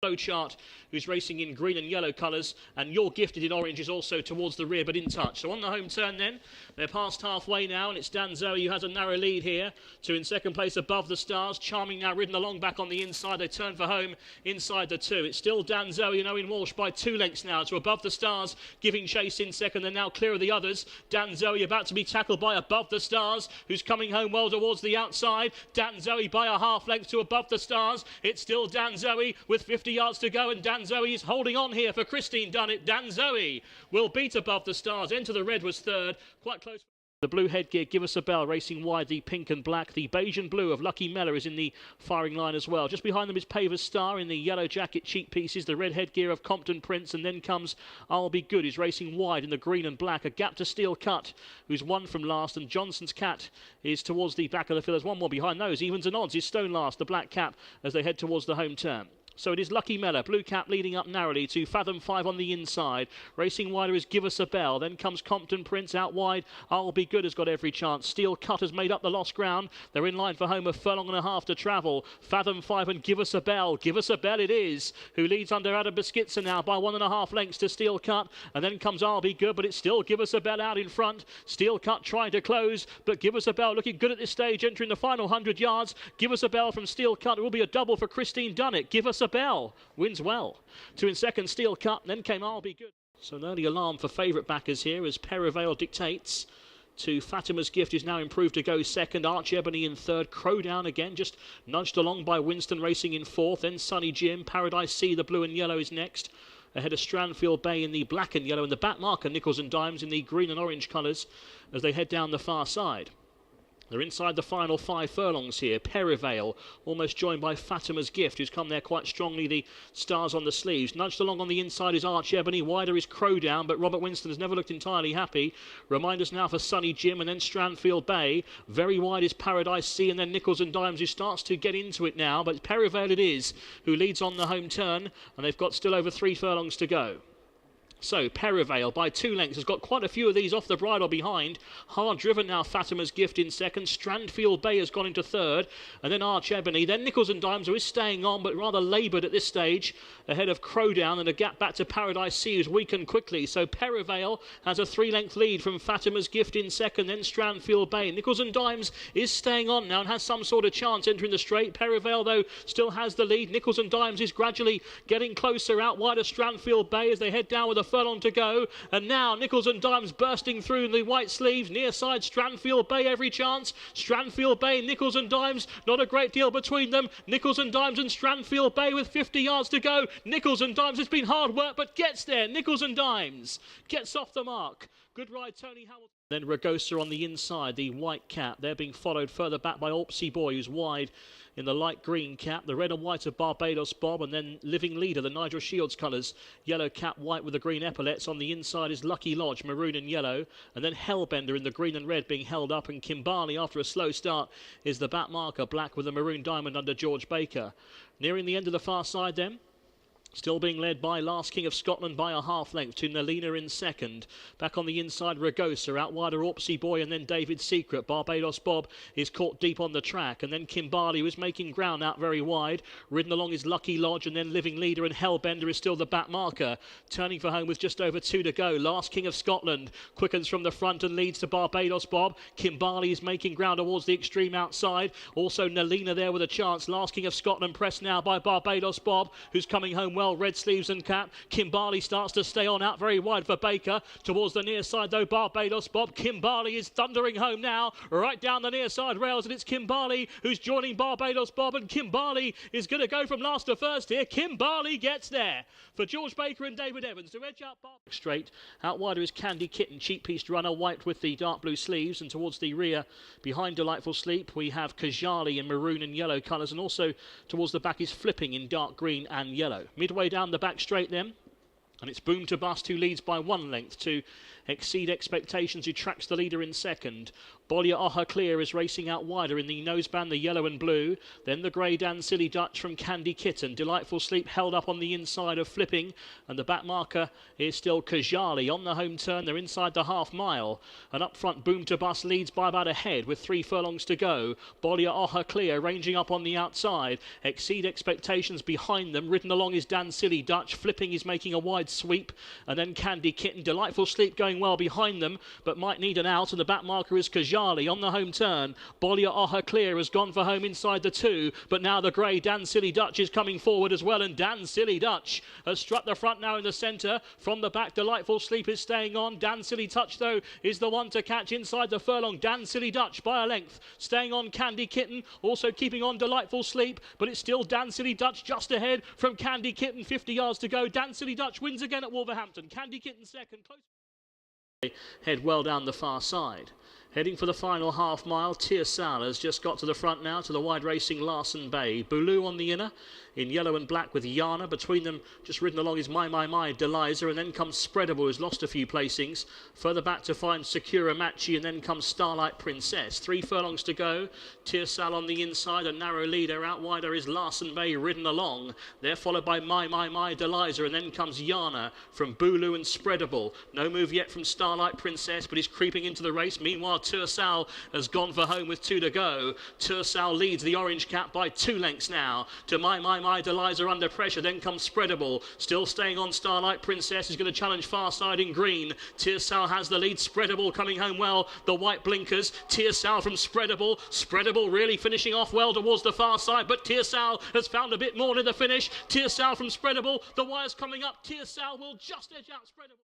Flow chart, who's racing in green and yellow colours, and You're Gifted in orange is also towards the rear but in touch. So on the home turn then, they're past halfway now, and it's Dan Zoe who has a narrow lead here. Two in second place Above the Stars. Charming now ridden along back on the inside. They turn for home inside the two. It's still Dan Zoe and Owen Walsh by 2 lengths now to Above the Stars, giving chase in second. They're now clear of the others. Dan Zoe about to be tackled by Above the Stars, who's coming home well towards the outside. Dan Zoe by a half length to Above the Stars. It's still Dan Zoe with 50 yards to go, and Dan Zoe is holding on here for Christine Dunnett. Dan Zoe will beat Above the Stars. Enter the Red was third, quite close. The blue headgear, Give Us a Bell, racing wide. The pink and black, the beige and blue of Lucky Mellor is in the firing line as well. Just behind them is Paver's Star in the yellow jacket, Cheap Pieces. The red headgear of Compton Prince, and then comes I'll Be Good, who's racing wide in the green and black. A gap to Steel Cut, who's won from last, and Johnson's Cat is towards the back of the field. There's one more behind those. Evens and Odds is Stone Last, the black cap, as they head towards the home turn. So it is Lucky Mellor, blue cap leading up narrowly to Fathom 5 on the inside. Racing wider is Give Us a Bell. Then comes Compton Prince out wide. I'll Be Good has got every chance. Steel Cut has made up the lost ground. They're in line for home, a furlong and a half to travel. Fathom 5 and Give Us a Bell. Give Us a Bell it is, who leads under Adam Beschitzer now by 1.5 lengths to Steel Cut. And then comes I'll Be Good, but it's still Give Us a Bell out in front. Steel Cut trying to close, but Give Us a Bell looking good at this stage, entering the final 100 yards. Give Us a Bell from Steel Cut. It will be a double for Christine Dunnett. Give Us a Bell wins well. 2 in second, Steel Cut, then came I'll Be Good. So an early alarm for favourite backers here as Perivale dictates to Fatima's Gift, is now improved to go second. Arch Ebony in third. Crowdown again, just nudged along by Winston Racing in fourth. Then Sunny Jim. Paradise Sea, the blue and yellow, is next. Ahead of Strandfield Bay in the black and yellow, and the back marker Nickels and Dimes in the green and orange colours as they head down the far side. They're inside the final 5 furlongs here. Perivale, almost joined by Fatima's Gift, who's come there quite strongly, the stars on the sleeves. Nudged along on the inside is Arch Ebony. Wider is Crowdown, but Robert Winston has never looked entirely happy. Reminders now for Sunny Jim, and then Strandfield Bay. Very wide is Paradise Sea, and then Nickels and Dimes, who starts to get into it now. But Perivale it is, who leads on the home turn, and they've got still over 3 furlongs to go. So Perivale by 2 lengths has got quite a few of these off the bridle behind. Hard driven now, Fatima's Gift in second. Strandfield Bay has gone into third, and then Arch Ebony. Then Nickels and Dimes, who is staying on but rather laboured at this stage, ahead of Crowdown, and a gap back to Paradise Sea, who's weakened quickly. So Perivale has a 3-length lead from Fatima's Gift in second, then Strandfield Bay. Nickels and Dimes is staying on now and has some sort of chance entering the straight. Perivale though still has the lead. Nickels and Dimes is gradually getting closer out wide of Strandfield Bay as they head down with a furlong to go, and now Nickels and Dimes bursting through the white sleeves. Near side Strandfield Bay, every chance. Strandfield Bay, Nickels and Dimes, not a great deal between them. Nickels and Dimes and Strandfield Bay with 50 yards to go. Nickels and Dimes, it's been hard work but gets there. Nickels and Dimes gets off the mark. Good ride, Tony Howell. Then Ragosa on the inside, the white cap. They're being followed further back by Alpsy Boy, who's wide in the light green cap. The red and white of Barbados Bob, and then Living Leader, the Nigel Shields colours. Yellow cap, white with the green epaulets. On the inside is Lucky Lodge, maroon and yellow. And then Hellbender in the green and red being held up. And Kimbali, after a slow start, is the back marker, black with a maroon diamond under George Baker. Nearing the end of the far side then. Still being led by Last King of Scotland by a half length to Nalina in second. Back on the inside, Ragosa. Out wider, Orpsey Boy, and then David Secret. Barbados Bob is caught deep on the track. And then Kimbali, who's making ground out very wide. Ridden along is Lucky Lodge, and then Living Leader, and Hellbender is still the back marker. Turning for home with just over 2 to go. Last King of Scotland quickens from the front and leads to Barbados Bob. Kimbali is making ground towards the extreme outside. Also Nalina there with a chance. Last King of Scotland pressed now by Barbados Bob, who's coming home well, red sleeves and cap. Kimbali starts to stay on out very wide for Baker. Towards the near side though, Barbados Bob. Kimbali is thundering home now, right down the near side rails, and it's Kimbali who's joining Barbados Bob, and Kimbali is going to go from last to first here. Kimbali gets there for George Baker and David Evans to edge out straight. Out wider is Candy Kitten, cheap pieced runner, white with the dark blue sleeves, and towards the rear behind Delightful Sleep we have Kajali in maroon and yellow colours, and also towards the back is Flipping in dark green and yellow. Midway down the back straight then, and it's Boom to Bust who leads by 1 length to Exceed Expectations, who tracks the leader in second. Bollier Oha Clear is racing out wider in the noseband, the yellow and blue. Then the grey Dan Silly Dutch from Candy Kitten. Delightful Sleep held up on the inside of Flipping, and the back marker is still Kajali. On the home turn, they're inside the half mile, and up front Boom to Bus leads by about a head with 3 furlongs to go. Bollier Oha Clear ranging up on the outside. Exceed Expectations behind them. Ridden along is Dan Silly Dutch. Flipping is making a wide sweep, and then Candy Kitten. Delightful Sleep going well behind them, but might need an out, and the back marker is Kajali. On the home turn, Bollier Oha Clear has gone for home inside the 2, but now the grey Dan Silly Dutch is coming forward as well, and Dan Silly Dutch has struck the front now in the centre. From the back, Delightful Sleep is staying on. Dan Silly Dutch, though, is the one to catch inside the furlong. Dan Silly Dutch by a length, staying on Candy Kitten, also keeping on Delightful Sleep, but it's still Dan Silly Dutch just ahead from Candy Kitten. 50 yards to go. Dan Silly Dutch wins again at Wolverhampton. Candy Kitten second. Close. Head well down the far side. Heading for the final half mile, Tearsal has just got to the front now, to the wide racing Larson Bay. Boulou on the inner, in yellow and black with Yana. Between them, just ridden along is My Deliza, and then comes Spreadable, who's lost a few placings. Further back to find Sakura Machi, and then comes Starlight Princess. 3 furlongs to go. Tearsal on the inside, a narrow leader. Out wider is Larson Bay ridden along. They're followed by My Deliza, and then comes Yana from Boulou and Spreadable. No move yet from Starlight Princess, but he's creeping into the race. Meanwhile, Tearsal has gone for home with 2 to go. Tearsal leads the orange cap by 2 lengths now to My Deliza under pressure. Then comes Spreadable, still staying on Starlight Princess, is going to challenge far side in green. Tearsal has the lead. Spreadable coming home well, the white blinkers. Tearsal from Spreadable. Spreadable really finishing off well towards the far side, but Tearsal has found a bit more in the finish. Tearsal from Spreadable, the wire's coming up. Tearsal will just edge out Spreadable.